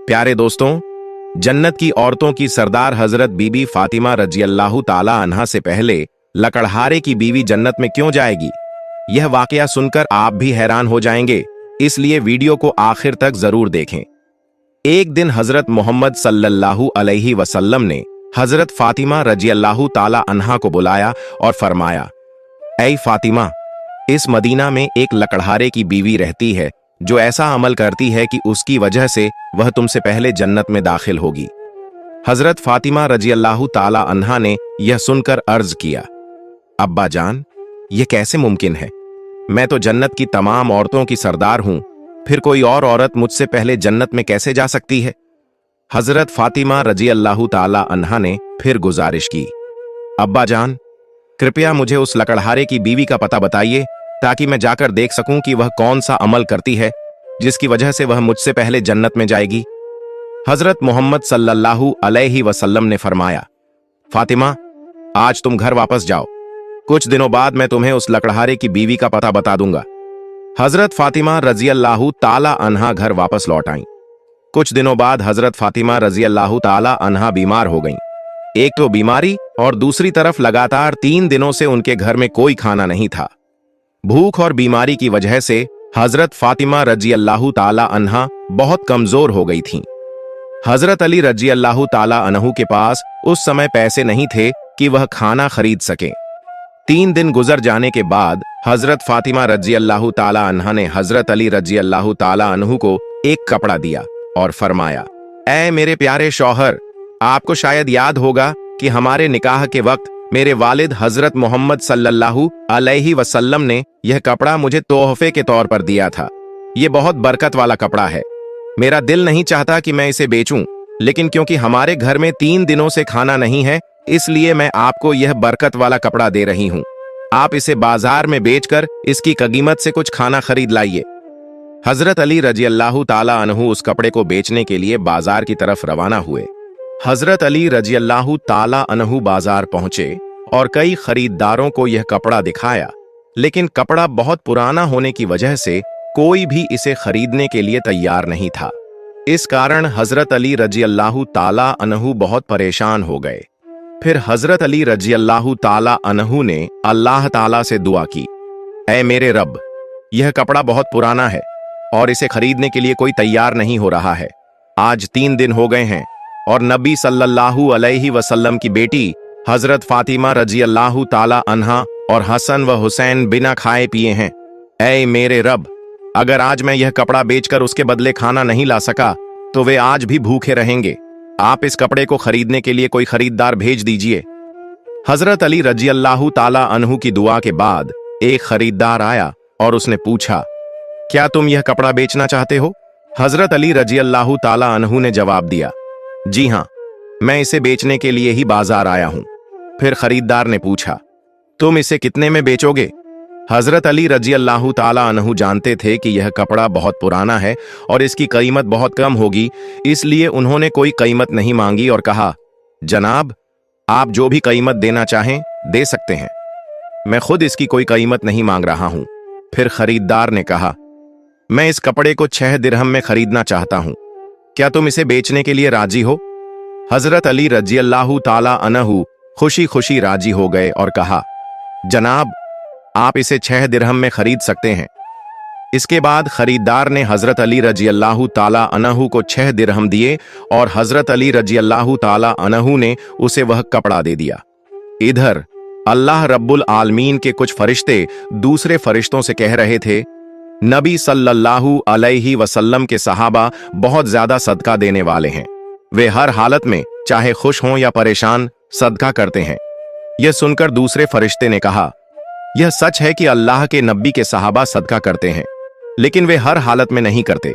प्यारे दोस्तों, जन्नत की औरतों की सरदार हजरत बीबी फातिमा रजी अल्लाह ताला अन्हा से पहले लकड़हारे की बीवी जन्नत में क्यों जाएगी? यह वाकया सुनकर आप भी हैरान हो जाएंगे, इसलिए वीडियो को आखिर तक जरूर देखें। एक दिन हजरत मोहम्मद सल्लल्लाहु अलैहि वसल्लम ने हजरत फातिमा रजी अल्लाह ताला अन्हा को बुलाया और फरमाया, ऐ फातिमा, इस मदीना में एक लकड़हारे की बीवी रहती है जो ऐसा अमल करती है कि उसकी वजह से वह तुमसे पहले जन्नत में दाखिल होगी। हजरत फातिमा रजी अल्लाह ताला अन्हा ने यह सुनकर अर्ज किया, अब्बा जान, यह कैसे मुमकिन है? मैं तो जन्नत की तमाम औरतों की सरदार हूं, फिर कोई और औरत मुझसे पहले जन्नत में कैसे जा सकती है? हजरत फातिमा रजी अल्लाह ताला अन्हा ने फिर गुजारिश की, अब्बा जान, कृपया मुझे उस लकड़हारे की बीवी का पता बताइए ताकि मैं जाकर देख सकूं कि वह कौन सा अमल करती है जिसकी वजह से वह मुझसे पहले जन्नत में जाएगी। हजरत मोहम्मद सल्लल्लाहु अलैहि वसल्लम ने फरमाया, फातिमा, आज तुम घर वापस जाओ, कुछ दिनों बाद मैं तुम्हें उस लकड़हारे की बीवी का पता बता दूंगा। हजरत फातिमा रजी अल्लाह ताला अन्हा घर वापस लौट आईं। कुछ दिनों बाद हजरत फातिमा रजी अल्लाह ताला अन्हा बीमार हो गईं। एक तो बीमारी और दूसरी तरफ लगातार 3 दिनों से उनके घर में कोई खाना नहीं था। भूख और बीमारी की वजह से हजरत फातिमा रजी अल्लाह ताला अन्हा बहुत कमजोर हो गई थीं। हजरत अली रजी अल्लाह ताला अन्हु के पास उस समय पैसे नहीं थे कि वह खाना खरीद सकें। 3 दिन गुजर जाने के बाद हजरत फातिमा रजी अल्लाह ताला अन्हा ने हजरत अली रजी अल्लाह ताला अन्हु को एक कपड़ा दिया और फरमाया, ऐ मेरे प्यारे शौहर, आपको शायद याद होगा कि हमारे निकाह के वक्त मेरे वालिद हजरत मोहम्मद सल्लल्लाहु अलैहि वसल्लम ने यह कपड़ा मुझे तोहफे के तौर पर दिया था। यह बहुत बरकत वाला कपड़ा है। मेरा दिल नहीं चाहता कि मैं इसे बेचूं, लेकिन क्योंकि हमारे घर में 3 दिनों से खाना नहीं है, इसलिए मैं आपको यह बरकत वाला कपड़ा दे रही हूं। आप इसे बाजार में बेचकर इसकी कीमत से कुछ खाना खरीद लाइए। हजरत अली रजी अल्लाह ताला अन्हु उस कपड़े को बेचने के लिए बाजार की तरफ रवाना हुए। हजरत अली रजी अल्लाह ताला अन्हु बाजार पहुंचे और कई खरीदारों को यह कपड़ा दिखाया, लेकिन कपड़ा बहुत पुराना होने की वजह से कोई भी इसे खरीदने के लिए तैयार नहीं था। इस कारण हजरत अली रजी अल्लाह ताला अन्हु बहुत परेशान हो गए। फिर हजरत अली रजी अल्लाह ताला अन्हु ने अल्लाह ताला से दुआ की, ऐ मेरे रब, यह कपड़ा बहुत पुराना है और इसे खरीदने के लिए कोई तैयार नहीं हो रहा है। आज 3 दिन हो गए हैं और नबी सल्लल्लाहु अलैहि वसल्लम की बेटी हजरत फातिमा रजी अल्लाह ताला अन्हा और हसन व हुसैन बिना खाए पिए हैं। ऐ मेरे रब, अगर आज मैं यह कपड़ा बेचकर उसके बदले खाना नहीं ला सका तो वे आज भी भूखे रहेंगे। आप इस कपड़े को खरीदने के लिए कोई खरीदार भेज दीजिए। हजरत अली रजी अल्लाह ताला अन्हु की दुआ के बाद एक खरीदार आया और उसने पूछा, क्या तुम यह कपड़ा बेचना चाहते हो? हजरत अली रजी अल्लाह ताला अन्हु ने जवाब दिया, जी हां, मैं इसे बेचने के लिए ही बाजार आया हूं। फिर खरीदार ने पूछा, तुम इसे कितने में बेचोगे? हजरत अली रजी अल्लाह ताला अन्हु जानते थे कि यह कपड़ा बहुत पुराना है और इसकी कीमत बहुत कम होगी, इसलिए उन्होंने कोई कीमत नहीं मांगी और कहा, जनाब, आप जो भी कीमत देना चाहें दे सकते हैं, मैं खुद इसकी कोई कीमत नहीं मांग रहा हूं। फिर खरीदार ने कहा, मैं इस कपड़े को 6 दिरहम में खरीदना चाहता हूं, क्या तुम इसे बेचने के लिए राजी हो? हजरत अली रजी अल्लाह ताला अन्हु खुशी खुशी राजी हो गए और कहा, जनाब, आप इसे 6 दिरहम में खरीद सकते हैं। इसके बाद खरीदार ने हजरत अली रजी अल्लाह ताला अन्हु को 6 दिरहम दिए और हजरत अली रजी अल्लाह ताला अन्हु ने उसे वह कपड़ा दे दिया। इधर अल्लाह रब्बुल आलमीन के कुछ फरिश्ते दूसरे फरिश्तों से कह रहे थे, नबी सल्लल्लाहु अलैहि वसल्लम के सहाबा बहुत ज्यादा सदका देने वाले हैं। वे हर हालत में चाहे खुश हों या परेशान सदका करते हैं। यह सुनकर दूसरे फरिश्ते ने कहा, यह सच है कि अल्लाह के नबी के सहाबा सदका करते हैं, लेकिन वे हर हालत में नहीं करते।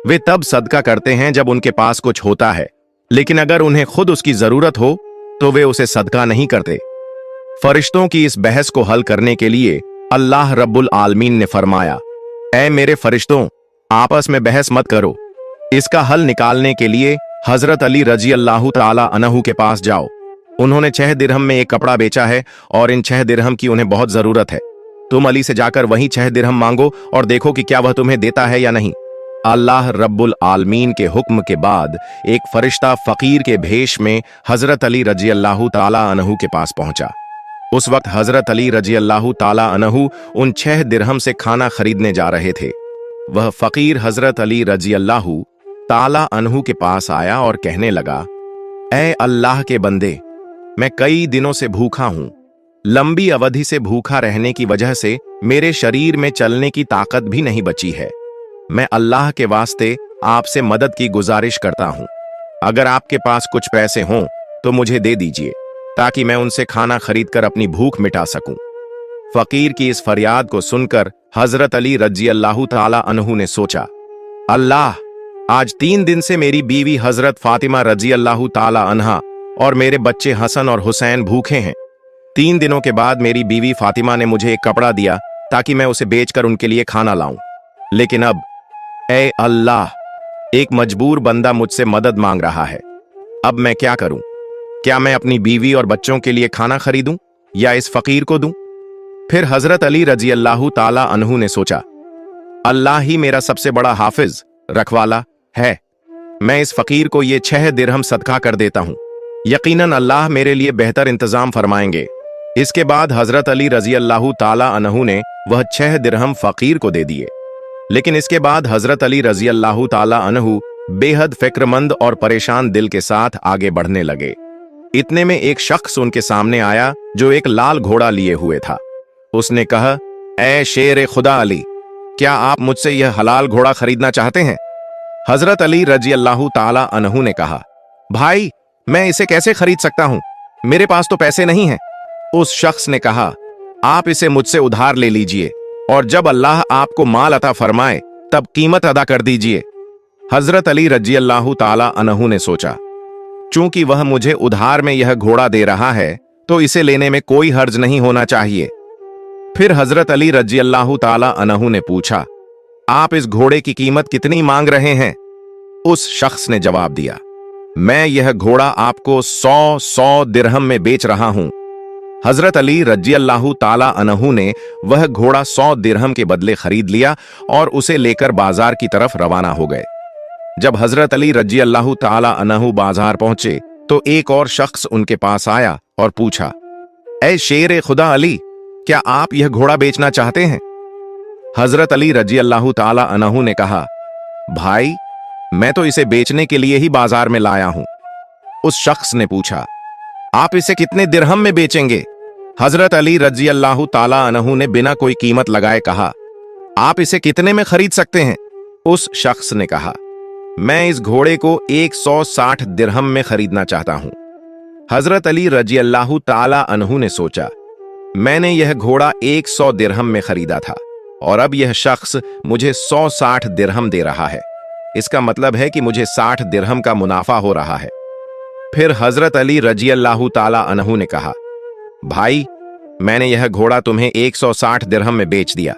वे तब सदका करते हैं जब उनके पास कुछ होता है, लेकिन अगर उन्हें खुद उसकी जरूरत हो तो वे उसे सदका नहीं करते। फरिश्तों की इस बहस को हल करने के लिए अल्लाह रब्बुल आलमीन ने फरमाया, ऐ मेरे फरिश्तों, आपस में बहस मत करो। इसका हल निकालने के लिए हजरत अली रजी अल्लाह ताला अन्हु के पास जाओ। उन्होंने 6 दिरहम में एक कपड़ा बेचा है और इन 6 दिरहम की उन्हें बहुत जरूरत है। तुम अली से जाकर वहीं 6 दिरहम मांगो और देखो कि क्या वह तुम्हें देता है या नहीं। अल्लाह रब्बुल आलमीन के हुक्म के बाद एक फरिश्ता फकीर के भेष में हजरत अली रजी अल्लाह ताला अन्हु के पास पहुंचा। उस वक्त हजरत अली रजी अल्लाह ताला अन्हु उन 6 दिरहम से खाना खरीदने जा रहे थे। वह फकीर हजरत अली रजी अल्लाह ताला अन्हु के पास आया और कहने लगा, ऐ अल्लाह के बंदे, मैं कई दिनों से भूखा हूं। लंबी अवधि से भूखा रहने की वजह से मेरे शरीर में चलने की ताकत भी नहीं बची है। मैं अल्लाह के वास्ते आपसे मदद की गुजारिश करता हूं। अगर आपके पास कुछ पैसे हों तो मुझे दे दीजिए, ताकि मैं उनसे खाना खरीदकर अपनी भूख मिटा सकूं। फकीर की इस फरियाद को सुनकर हजरत अली रजी अल्लाह ताला अन्हु ने सोचा, अल्लाह, आज 3 दिन से मेरी बीवी हजरत फातिमा रजी अल्लाह ताला अन्हा और मेरे बच्चे हसन और हुसैन भूखे हैं। 3 दिनों के बाद मेरी बीवी फातिमा ने मुझे एक कपड़ा दिया ताकि मैं उसे बेचकर उनके लिए खाना लाऊं। लेकिन अब, ऐ अल्लाह, एक मजबूर बंदा मुझसे मदद मांग रहा है। अब मैं क्या करूं? क्या मैं अपनी बीवी और बच्चों के लिए खाना खरीदूं या इस फकीर को दूं? फिर हजरत अली रजी अल्लाह ताला अन्हु ने सोचा, अल्लाह ही मेरा सबसे बड़ा हाफिज रखवाला है। मैं इस फकीर को ये 6 दिरहम सदका कर देता हूं। यकीनन अल्लाह मेरे लिए बेहतर इंतजाम फरमाएंगे। इसके बाद हजरत अली रजी अल्लाह ताला अन्हु ने वह 6 दिरहम फकीर को दे दिए। लेकिन इसके बाद हजरत अली रजी अल्लाह ताला अन्हु बेहद फिक्रमंद और परेशान दिल के साथ आगे बढ़ने लगे। इतने में एक शख्स उनके सामने आया जो एक लाल घोड़ा लिए हुए था। उसने कहा, ऐ शेर खुदा अली, क्या आप मुझसे यह हलाल घोड़ा खरीदना चाहते हैं? हजरत अली रजी अल्लाह ताला अन्हु ने कहा, भाई, मैं इसे कैसे खरीद सकता हूं? मेरे पास तो पैसे नहीं हैं। उस शख्स ने कहा, आप इसे मुझसे उधार ले लीजिए और जब अल्लाह आपको माल अता फरमाए तब कीमत अदा कर दीजिए। हजरत अली रजी अल्लाह ताला अन्हु ने सोचा, चूंकि वह मुझे उधार में यह घोड़ा दे रहा है तो इसे लेने में कोई हर्ज नहीं होना चाहिए। फिर हजरत अली रजी अल्लाह ताला अन्हु ने पूछा, आप इस घोड़े की कीमत कितनी मांग रहे हैं? उस शख्स ने जवाब दिया, मैं यह घोड़ा आपको 100 दिरहम में बेच रहा हूं। हजरत अली रजी अल्लाह ताला अन्हु ने वह घोड़ा 100 दिरहम के बदले खरीद लिया और उसे लेकर बाजार की तरफ रवाना हो गए। जब हजरत अली रजी अल्लाह ताला अन्हु बाजार पहुंचे तो एक और शख्स उनके पास आया और पूछा, ऐ शेर खुदा अली, क्या आप यह घोड़ा बेचना चाहते हैं? हजरत अली रजी अल्लाह ताला अन्हु ने कहा, भाई, मैं तो इसे बेचने के लिए ही बाजार में लाया हूं। उस शख्स ने पूछा, आप इसे कितने दिरहम में बेचेंगे? हजरत अली रजी अल्लाह ताला अन्हु ने बिना कोई कीमत लगाए कहा, आप इसे कितने में खरीद सकते हैं? उस शख्स ने कहा, मैं इस घोड़े को 160 दिरहम में खरीदना चाहता हूं। हजरत अली रजी अल्लाह ताला अन्हु ने सोचा, मैंने यह घोड़ा 100 दिरहम में खरीदा था और अब यह शख्स मुझे 160 दिरहम दे रहा है। इसका मतलब है कि मुझे 60 दिरहम का मुनाफा हो रहा है। फिर हजरत अली रजी अल्लाह ताला अन्हु ने कहा, भाई, मैंने यह घोड़ा तुम्हें 160 दिरहम में बेच दिया।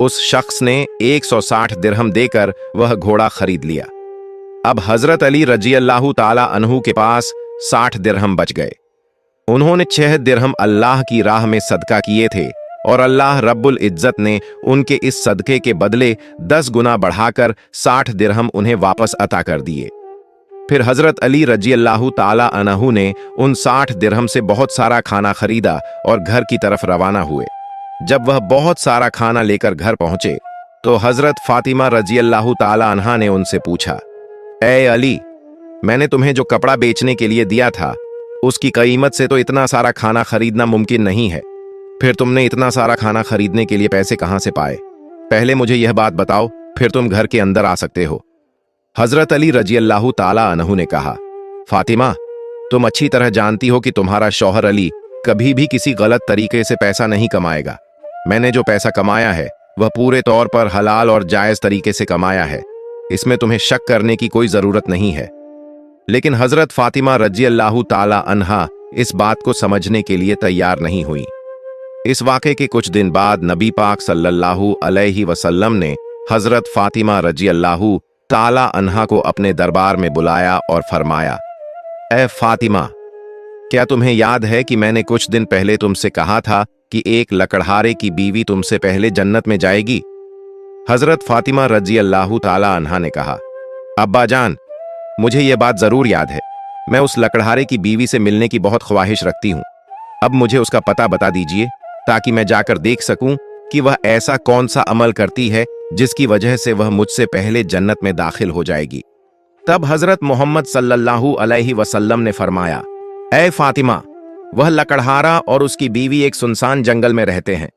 उस शख्स ने 160 दिरहम देकर वह घोड़ा खरीद लिया। अब हजरत अली रजी अल्लाह ताला अन्हु के पास 60 दिरहम बच गए। उन्होंने 6 दिरहम अल्लाह की राह में सदका किए थे और अल्लाह रब्बुल इज्जत ने उनके इस सदके के बदले 10 गुना बढ़ाकर 60 दिरहम उन्हें वापस अता कर दिए। फिर हजरत अली रजी अल्लाह ताला अन्हु ने उन 60 दिरहम से बहुत सारा खाना खरीदा और घर की तरफ रवाना हुए। जब वह बहुत सारा खाना लेकर घर पहुंचे तो हजरत फातिमा रजी अल्लाह ताला अन्हा ने उनसे पूछा, ऐ अली, मैंने तुम्हें जो कपड़ा बेचने के लिए दिया था उसकी कीमत से तो इतना सारा खाना खरीदना मुमकिन नहीं है। फिर तुमने इतना सारा खाना खरीदने के लिए पैसे कहां से पाए? पहले मुझे यह बात बताओ, फिर तुम घर के अंदर आ सकते हो। हजरत अली रजी अल्लाह ताला अन्हु ने कहा, फातिमा, तुम अच्छी तरह जानती हो कि तुम्हारा शौहर अली कभी भी किसी गलत तरीके से पैसा नहीं कमाएगा। मैंने जो पैसा कमाया है वह पूरे तौर पर हलाल और जायज तरीके से कमाया है। इसमें तुम्हें शक करने की कोई जरूरत नहीं है। लेकिन हजरत फातिमा रजी अल्लाह ताला अन्हा इस बात को समझने के लिए तैयार नहीं हुई। इस वाक़े के कुछ दिन बाद नबी पाक सल्लल्लाहु अलैहि वसल्लम ने हजरत फातिमा रजी अल्लाह ताला अन्हा को अपने दरबार में बुलाया और फरमाया, ऐ फातिमा, क्या तुम्हें याद है कि मैंने कुछ दिन पहले तुमसे कहा था कि एक लकड़हारे की बीवी तुमसे पहले जन्नत में जाएगी? हजरत फातिमा रजी अल्लाह ताला अन्हा ने कहा, अब्बा जान, मुझे यह बात जरूर याद है। मैं उस लकड़हारे की बीवी से मिलने की बहुत ख्वाहिश रखती हूँ। अब मुझे उसका पता बता दीजिए ताकि मैं जाकर देख सकूं कि वह ऐसा कौन सा अमल करती है जिसकी वजह से वह मुझसे पहले जन्नत में दाखिल हो जाएगी। तब हजरत मोहम्मद सल्लल्लाहु अलैहि वसल्लम ने फरमाया, ऐ फातिमा, वह लकड़हारा और उसकी बीवी एक सुनसान जंगल में रहते हैं,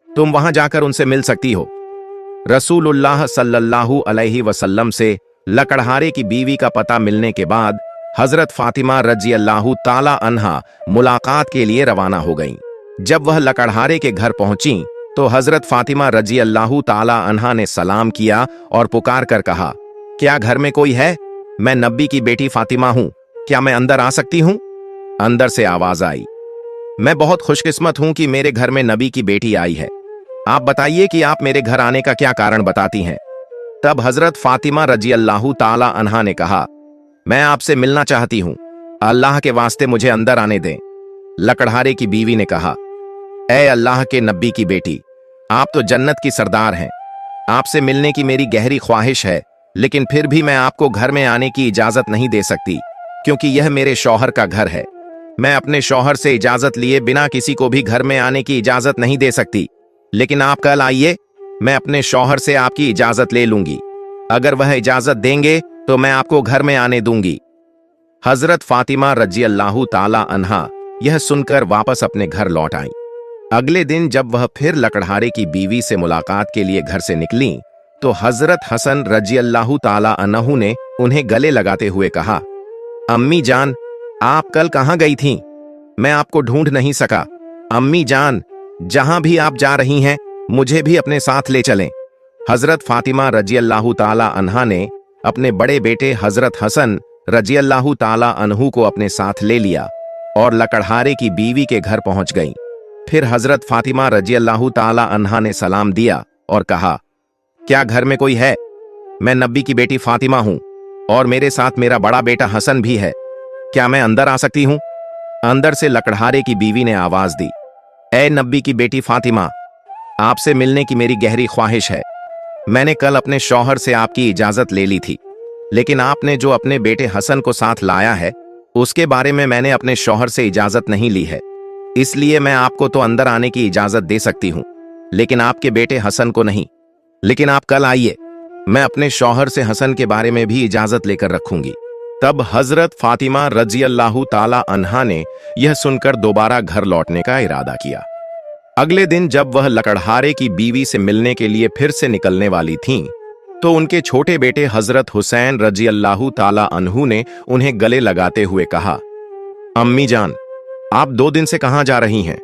तुम वहां जाकर उनसे मिल सकती हो। रसूलुल्लाह सल्लल्लाहु अलैहि वसल्लम से लकड़हारे की बीवी का पता मिलने के बाद हजरत फातिमा रजी अल्लाह ताला अन्हा मुलाकात के लिए रवाना हो गईं। जब वह लकड़हारे के घर पहुंची तो हजरत फातिमा रजी अल्लाह ताला अन्हा ने सलाम किया और पुकार कर कहा, क्या घर में कोई है? मैं नबी की बेटी फातिमा हूं, क्या मैं अंदर आ सकती हूं? अंदर से आवाज आई, मैं बहुत खुशकिस्मत हूं कि मेरे घर में नबी की बेटी आई है। आप बताइए कि आप मेरे घर आने का क्या कारण बताती हैं। तब हजरत फातिमा रजी अल्लाह ताला अन्हा ने कहा, मैं आपसे मिलना चाहती हूं, अल्लाह के वास्ते मुझे अंदर आने दें। लकड़हारे की बीवी ने कहा, ऐ अल्लाह के नबी की बेटी, आप तो जन्नत की सरदार हैं, आपसे मिलने की मेरी गहरी ख्वाहिश है, लेकिन फिर भी मैं आपको घर में आने की इजाजत नहीं दे सकती क्योंकि यह मेरे शौहर का घर है। मैं अपने शौहर से इजाजत लिए बिना किसी को भी घर में आने की इजाजत नहीं दे सकती, लेकिन आप कल आइए, मैं अपने शौहर से आपकी इजाजत ले लूंगी। अगर वह इजाजत देंगे तो मैं आपको घर में आने दूंगी। हजरत फातिमा रजी अल्लाह ताला अन्हा यह सुनकर वापस अपने घर लौट आई। अगले दिन जब वह फिर लकड़हारे की बीवी से मुलाकात के लिए घर से निकली तो हजरत हसन रजी अल्लाह ताला अन्हु ने उन्हें गले लगाते हुए कहा, अम्मी जान, आप कल कहां गई थीं? मैं आपको ढूंढ नहीं सका। अम्मी जान, जहां भी आप जा रही हैं मुझे भी अपने साथ ले चलें। हजरत फातिमा रजी अल्लाह ताला अन्हा ने अपने बड़े बेटे हजरत हसन रजी अल्लाह ताला अन्हु को अपने साथ ले लिया और लकड़हारे की बीवी के घर पहुंच गईं। फिर हजरत फातिमा रजी अल्लाह ताला अन्हा ने सलाम दिया और कहा, क्या घर में कोई है? मैं नबी की बेटी फातिमा हूं और मेरे साथ मेरा बड़ा बेटा हसन भी है, क्या मैं अंदर आ सकती हूं? अंदर से लकड़हारे की बीवी ने आवाज दी, ऐ नबी की बेटी फातिमा, आपसे मिलने की मेरी गहरी ख्वाहिश है। मैंने कल अपने शौहर से आपकी इजाजत ले ली थी, लेकिन आपने जो अपने बेटे हसन को साथ लाया है उसके बारे में मैंने अपने शौहर से इजाजत नहीं ली है, इसलिए मैं आपको तो अंदर आने की इजाजत दे सकती हूं, लेकिन आपके बेटे हसन को नहीं। लेकिन आप कल आइए, मैं अपने शौहर से हसन के बारे में भी इजाजत लेकर रखूंगी। तब हजरत फातिमा रजी अल्लाह ताला अन्हा ने यह सुनकर दोबारा घर लौटने का इरादा किया। अगले दिन जब वह लकड़हारे की बीवी से मिलने के लिए फिर से निकलने वाली थीं, तो उनके छोटे बेटे हजरत हुसैन रजी अल्लाह ताला अन्हु ने उन्हें गले लगाते हुए कहा, अम्मी जान, आप 2 दिन से कहां जा रही हैं?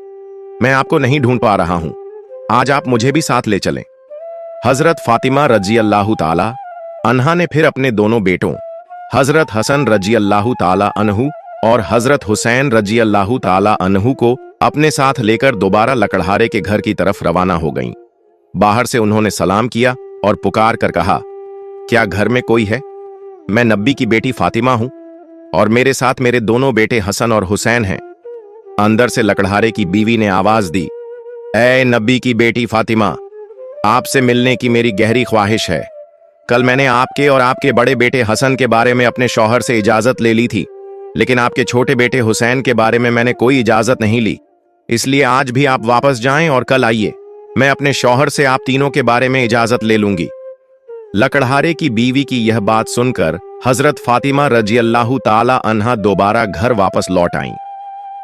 मैं आपको नहीं ढूंढ पा रहा हूं, आज आप मुझे भी साथ ले चलें। हजरत फातिमा रजी अल्लाह ताला अन्हा ने फिर अपने दोनों बेटों हजरत हसन रजी अल्लाह ताला अन्हु और हजरत हुसैन रजी अल्लाह ताला अन्हु को अपने साथ लेकर दोबारा लकड़हारे के घर की तरफ रवाना हो गईं। बाहर से उन्होंने सलाम किया और पुकार कर कहा, क्या घर में कोई है? मैं नबी की बेटी फातिमा हूं और मेरे साथ मेरे दोनों बेटे हसन और हुसैन हैं। अंदर से लकड़हारे की बीवी ने आवाज दी, ऐ नबी की बेटी फातिमा, आपसे मिलने की मेरी गहरी ख्वाहिश है। कल मैंने आपके और आपके बड़े बेटे हसन के बारे में अपने शौहर से इजाजत ले ली थी, लेकिन आपके छोटे बेटे हुसैन के बारे में मैंने कोई इजाजत नहीं ली, इसलिए आज भी आप वापस जाएं और कल आइए, मैं अपने शौहर से आप तीनों के बारे में इजाजत ले लूंगी। लकड़हारे की बीवी की यह बात सुनकर हजरत फातिमा रजी अल्लाह ताला अन्हा दोबारा घर वापस लौट आईं।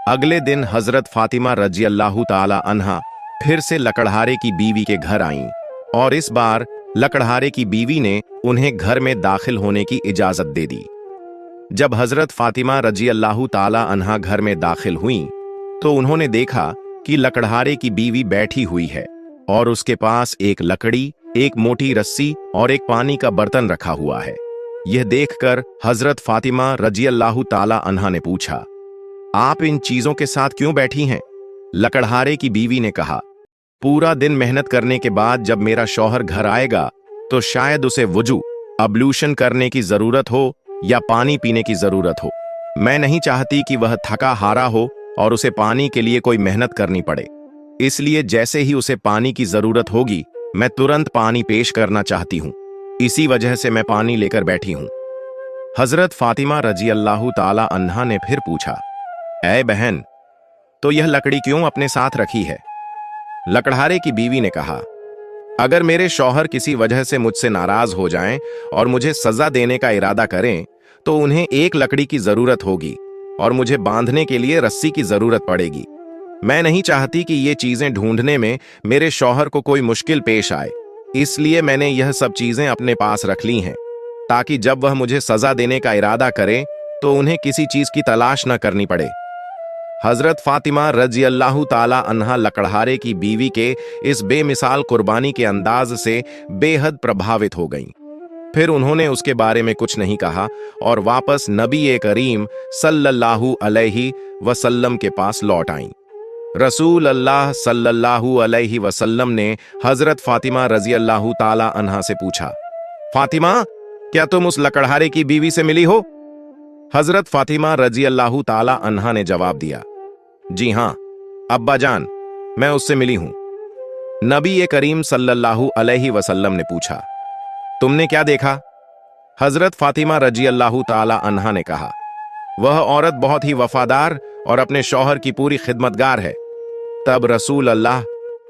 अगले दिन हजरत फातिमा रजी अल्लाह ताला अन्हा फिर से लकड़हारे की बीवी के घर आईं और इस बार लकड़हारे की बीवी ने उन्हें घर में दाखिल होने की इजाजत दे दी। जब हजरत फातिमा रजी अल्लाह ताला अन्हा घर में दाखिल हुईं, तो उन्होंने देखा कि लकड़हारे की बीवी बैठी हुई है और उसके पास एक लकड़ी, एक मोटी रस्सी और एक पानी का बर्तन रखा हुआ है। यह देखकर हजरत फातिमा रजी अल्लाह ताला अन्हा ने पूछा, आप इन चीजों के साथ क्यों बैठी हैं? लकड़हारे की बीवी ने कहा, पूरा दिन मेहनत करने के बाद जब मेरा शौहर घर आएगा तो शायद उसे वुजू अब्लूशन करने की जरूरत हो या पानी पीने की जरूरत हो। मैं नहीं चाहती कि वह थका हारा हो और उसे पानी के लिए कोई मेहनत करनी पड़े, इसलिए जैसे ही उसे पानी की जरूरत होगी मैं तुरंत पानी पेश करना चाहती हूँ, इसी वजह से मैं पानी लेकर बैठी हूँ। हजरत फातिमा रजी अल्लाह ताला अन्हा ने फिर पूछा, ऐ बहन, तो यह लकड़ी क्यों अपने साथ रखी है? लकड़हारे की बीवी ने कहा, अगर मेरे शौहर किसी वजह से मुझसे नाराज हो जाएं और मुझे सजा देने का इरादा करें तो उन्हें एक लकड़ी की जरूरत होगी और मुझे बांधने के लिए रस्सी की जरूरत पड़ेगी। मैं नहीं चाहती कि ये चीजें ढूंढने में मेरे शौहर को कोई मुश्किल पेश आए, इसलिए मैंने यह सब चीजें अपने पास रख ली हैं ताकि जब वह मुझे सजा देने का इरादा करें तो उन्हें किसी चीज की तलाश न करनी पड़े। हजरत फातिमा रजी अल्लाह ताला अन्हा लकड़हारे की बीवी के इस बेमिसाल कुर्बानी के अंदाज से बेहद प्रभावित हो गईं। फिर उन्होंने उसके बारे में कुछ नहीं कहा और वापस नबी करीम सल्लल्लाहु अलैहि वसल्लम के पास लौट आईं। रसूल अल्लाह सल्लल्लाहु अलैहि वसल्लम ने हजरत फातिमा रजी अल्लाह ताला अन्हा से पूछा, फातिमा, क्या तुम उस लकड़हारे की बीवी से मिली हो? हजरत फातिमा रजी अल्लाह ताला अन्हा ने जवाब दिया, जी हां अब्बा जान, मैं उससे मिली हूं। नबी करीम सल्लल्लाहु अलैहि वसल्लम ने पूछा, तुमने क्या देखा? हजरत फातिमा रजी अल्लाह ताला अन्हा ने कहा, वह औरत बहुत ही वफादार और अपने शौहर की पूरी खिदमतगार है। तब रसूल अल्लाह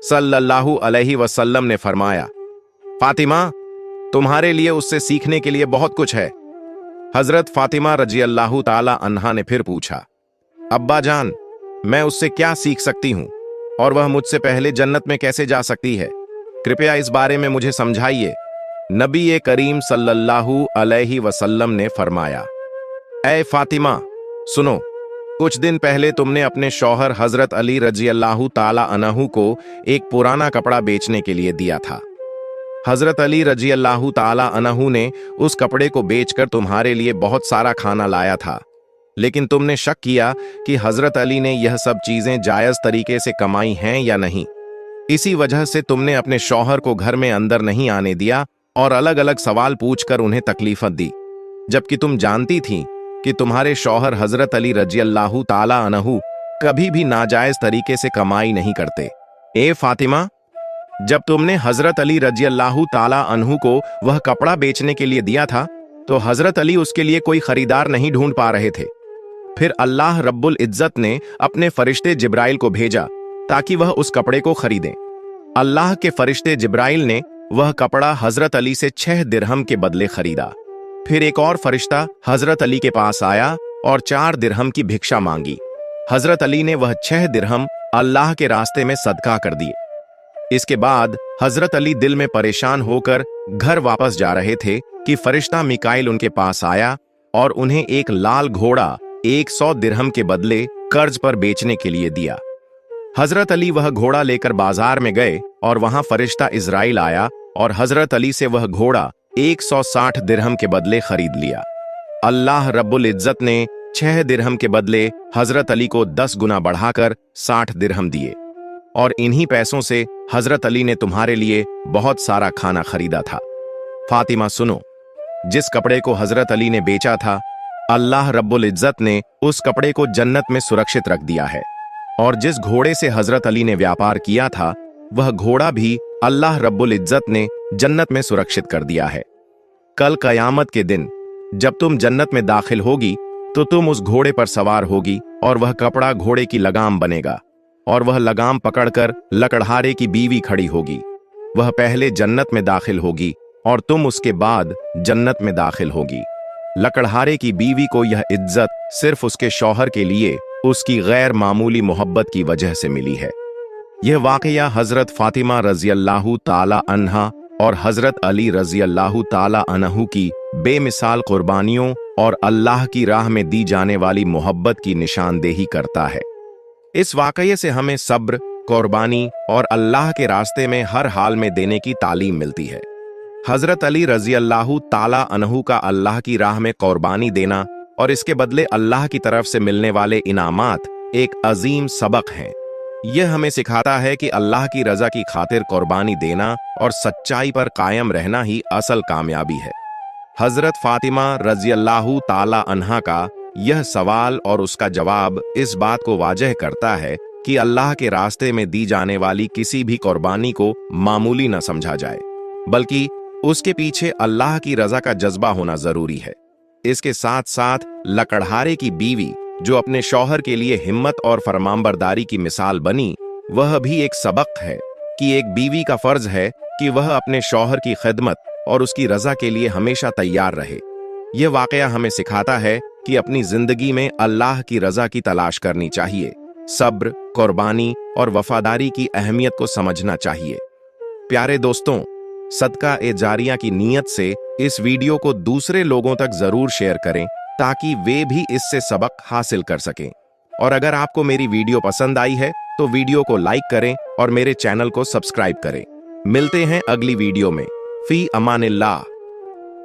सल्लल्लाहु अलैहि वसल्लम ने फरमाया, फातिमा, तुम्हारे लिए उससे सीखने के लिए बहुत कुछ है। हजरत फातिमा रजी अल्लाह ताला अन्हा ने फिर पूछा, अब्बा जान, मैं उससे क्या सीख सकती हूं और वह मुझसे पहले जन्नत में कैसे जा सकती है? कृपया इस बारे में मुझे समझाइए। नबी करीम सल्लल्लाहु अलैहि वसल्लम ने फरमाया, ऐ फातिमा, सुनो, कुछ दिन पहले तुमने अपने शौहर हजरत अली रजी अल्लाह ताला अन्हु को एक पुराना कपड़ा बेचने के लिए दिया था। हजरत अली रजी अल्लाह ताला अन्हु ने उस कपड़े को बेचकर तुम्हारे लिए बहुत सारा खाना लाया था, लेकिन तुमने शक किया कि हजरत अली ने यह सब चीजें जायज तरीके से कमाई हैं या नहीं। इसी वजह से तुमने अपने शौहर को घर में अंदर नहीं आने दिया और अलग अलग सवाल पूछकर उन्हें तकलीफत दी, जबकि तुम जानती थी कि तुम्हारे शौहर हजरत अली रजी अल्लाह ताला अन्हु कभी भी नाजायज तरीके से कमाई नहीं करते। ए फातिमा, जब तुमने हजरत अली रजी अल्लाह ताला अन्हु को वह कपड़ा बेचने के लिए दिया था तो हजरत अली उसके लिए कोई खरीदार नहीं ढूंढ पा रहे थे। फिर अल्लाह रब्बुल इज्जत ने अपने फरिश्ते जिब्राइल को भेजा ताकि वह उस कपड़े को खरीदें। अल्लाह के फरिश्ते जिब्राइल ने वह कपड़ा हजरत अली से 6 दिरहम के बदले खरीदा। फिर एक और फरिश्ता हजरत अली के पास आया और 4 दिरहम की भिक्षा मांगी। हजरत अली ने वह 6 दिरहम अल्लाह के रास्ते में सदका कर दिए। इसके बाद हजरत अली दिल में परेशान होकर घर वापस जा रहे थे कि फरिश्ता मिकाइल उनके पास आया और उन्हें एक लाल घोड़ा 100 दिरहम के बदले कर्ज पर बेचने के लिए दिया। हजरत अली वह घोड़ा लेकर बाजार में गए और वहां फरिश्ता इजराइल आया और हजरत अली से वह घोड़ा 160 दिरहम के बदले खरीद लिया। अल्लाह रब्बुल इज्जत ने 6 दिरहम के बदले हजरत अली को 10 गुना बढ़ाकर 60 दिरहम दिए और इन्हीं पैसों से हजरत अली ने तुम्हारे लिए बहुत सारा खाना खरीदा था। फातिमा, सुनो, जिस कपड़े को हजरत अली ने बेचा था, अल्लाह रब्बुल इज्जत ने उस कपड़े को जन्नत में सुरक्षित रख दिया है और जिस घोड़े से हजरत अली ने व्यापार किया था वह घोड़ा भी अल्लाह रब्बुल इज्जत ने जन्नत में सुरक्षित कर दिया है। कल कयामत के दिन जब तुम जन्नत में दाखिल होगी तो तुम उस घोड़े पर सवार होगी और वह कपड़ा घोड़े की लगाम बनेगा और वह लगाम पकड़कर लकड़हारे की बीवी खड़ी होगी। वह पहले जन्नत में दाखिल होगी और तुम उसके बाद जन्नत में दाखिल होगी। लकड़हारे की बीवी को यह इज्जत सिर्फ उसके शौहर के लिए उसकी गैर मामूली मोहब्बत की वजह से मिली है। यह वाकया हजरत फातिमा रजी अल्लाह ताला अन्हा और हजरत अली रजी अल्लाह ताला अन्हु की बेमिसाल कुर्बानियों और अल्लाह की राह में दी जाने वाली मोहब्बत की निशानदेही करता है। इस वाकये से हमें सब्र, कुर्बानी और अल्लाह के रास्ते में हर हाल में देने की तालीम मिलती है। हजरत अली रजी अल्लाह ताला अन्हु का अल्लाह की राह में कुर्बानी देना और इसके बदले अल्लाह की तरफ से मिलने वाले इनामात एक अजीम सबक हैं। यह हमें सिखाता है कि अल्लाह की रजा की खातिर कुर्बानी देना और सच्चाई पर कायम रहना ही असल कामयाबी है। हजरत फातिमा रजी अल्लाह ताला अन्हा का यह सवाल और उसका जवाब इस बात को वाजह करता है कि अल्लाह के रास्ते में दी जाने वाली किसी भी कुर्बानी को मामूली न समझा जाए, बल्कि उसके पीछे अल्लाह की रजा का जज्बा होना जरूरी है। इसके साथ साथ लकड़हारे की बीवी जो अपने शौहर के लिए हिम्मत और फरमानबरदारी की मिसाल बनी, वह भी एक सबक है कि एक बीवी का फर्ज है कि वह अपने शौहर की खिदमत और उसकी रजा के लिए हमेशा तैयार रहे। यह वाकया हमें सिखाता है कि अपनी जिंदगी में अल्लाह की रजा की तलाश करनी चाहिए, सब्र, कुर्बानी और वफादारी की अहमियत को समझना चाहिए। प्यारे दोस्तों, सदका ए जारिया की नीयत से इस वीडियो को दूसरे लोगों तक जरूर शेयर करें ताकि वे भी इससे सबक हासिल कर सकें। और अगर आपको मेरी वीडियो पसंद आई है तो वीडियो को लाइक करें और मेरे चैनल को सब्सक्राइब करें। मिलते हैं अगली वीडियो में। फी अमानिल्लाह।